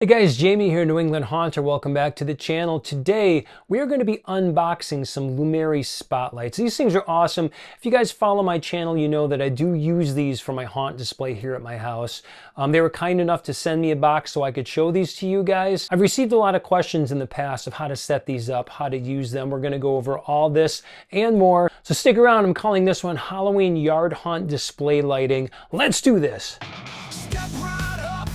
Hey guys, Jamie here, New England Haunter. Welcome back to the channel. Today, we are going to be unboxing some Lumary spotlights. These things are awesome. If you guys follow my channel, you know that I do use these for my haunt display here at my house. They were kind enough to send me a box so I could show these to you guys. I've received a lot of questions in the past of how to set these up, how to use them. We're going to go over all this and more. So stick around. I'm calling this one Halloween Yard Haunt Display Lighting. Let's do this. Step right up,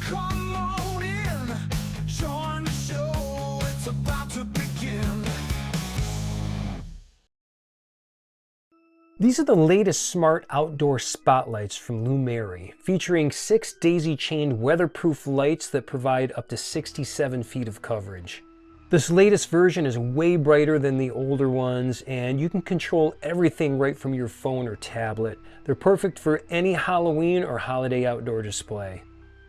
come on in, join the show, it's about to begin. These are the latest smart outdoor spotlights from Lumary, featuring 6 daisy-chained weatherproof lights that provide up to 67 feet of coverage. This latest version is way brighter than the older ones, and you can control everything right from your phone or tablet. They're perfect for any Halloween or holiday outdoor display.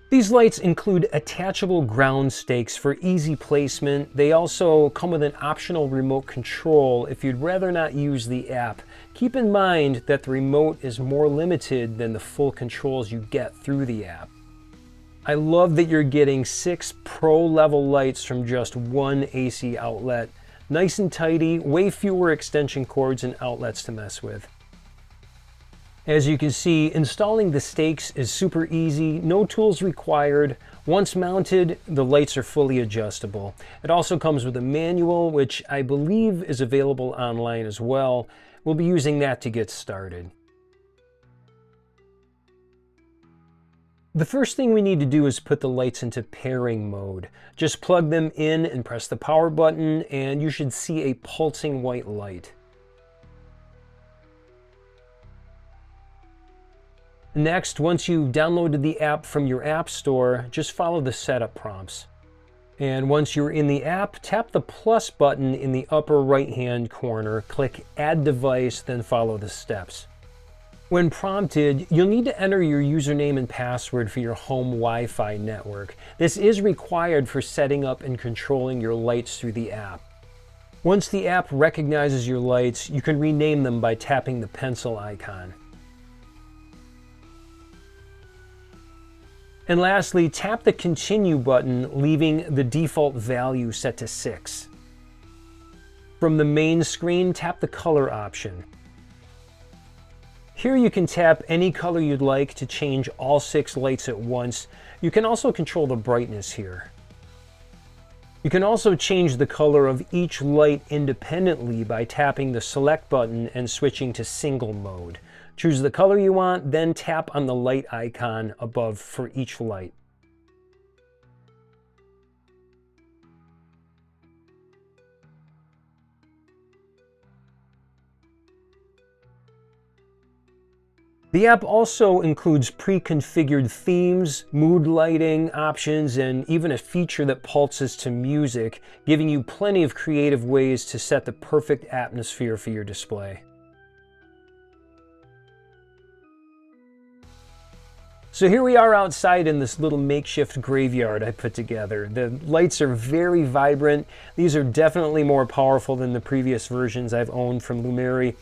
These lights include attachable ground stakes for easy placement. They also come with an optional remote control if you'd rather not use the app. Keep in mind that the remote is more limited than the full controls you get through the app. I love that you're getting 6 pro-level lights from just one AC outlet. Nice and tidy, way fewer extension cords and outlets to mess with. As you can see, installing the stakes is super easy, no tools required. Once mounted, the lights are fully adjustable. It also comes with a manual, which I believe is available online as well. We'll be using that to get started. The first thing we need to do is put the lights into pairing mode. Just plug them in and press the power button, and you should see a pulsing white light. Next, once you've downloaded the app from your app store, just follow the setup prompts. And once you're in the app, tap the plus button in the upper right-hand corner, click Add Device, then follow the steps. When prompted, you'll need to enter your username and password for your home Wi-Fi network. This is required for setting up and controlling your lights through the app. Once the app recognizes your lights, you can rename them by tapping the pencil icon. And lastly, tap the Continue button, leaving the default value set to 6. From the main screen, tap the color option. Here you can tap any color you'd like to change all 6 lights at once. You can also control the brightness here. You can also change the color of each light independently by tapping the Select button and switching to single mode. Choose the color you want, then tap on the light icon above for each light. The app also includes pre-configured themes, mood lighting options, and even a feature that pulses to music, giving you plenty of creative ways to set the perfect atmosphere for your display. So here we are outside in this little makeshift graveyard I put together. The lights are very vibrant. These are definitely more powerful than the previous versions I've owned from Lumary.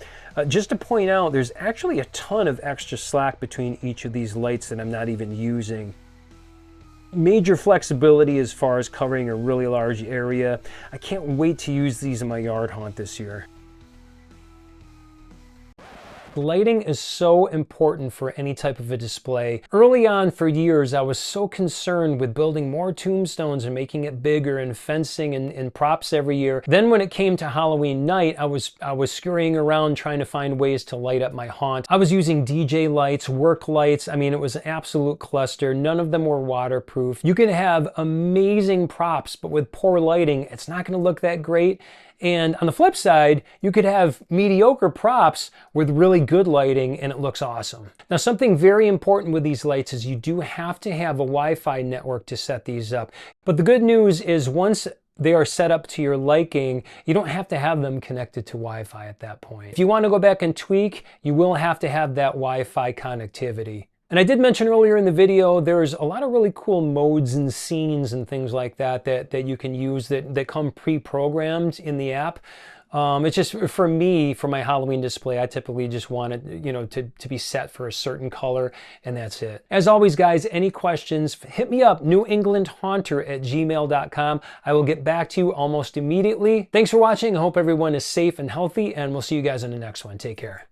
Just to point out, there's actually a ton of extra slack between each of these lights that I'm not even using. Major flexibility as far as covering a really large area. I can't wait to use these in my yard haunt this year. Lighting is so important for any type of a display. Early on, for years, I was so concerned with building more tombstones and making it bigger and fencing and props every year. Then when it came to Halloween night, I was scurrying around trying to find ways to light up my haunt. I was using DJ lights, work lights. I mean, it was an absolute cluster. None of them were waterproof. You can have amazing props, but with poor lighting, it's not going to look that great. And on the flip side, you could have mediocre props with really good lighting and it looks awesome. Now, something very important with these lights is you do have to have a Wi-Fi network to set these up. But the good news is once they are set up to your liking, you don't have to have them connected to Wi-Fi at that point. If you want to go back and tweak, you will have to have that Wi-Fi connectivity. And I did mention earlier in the video, there's a lot of really cool modes and scenes and things like that that you can use that come pre-programmed in the app. It's just for me, for my Halloween display, I typically just want it, you know, to be set for a certain color, and that's it. As always, guys, any questions, hit me up, newenglandhaunter@gmail.com. I will get back to you almost immediately. Thanks for watching. I hope everyone is safe and healthy, and we'll see you guys in the next one. Take care.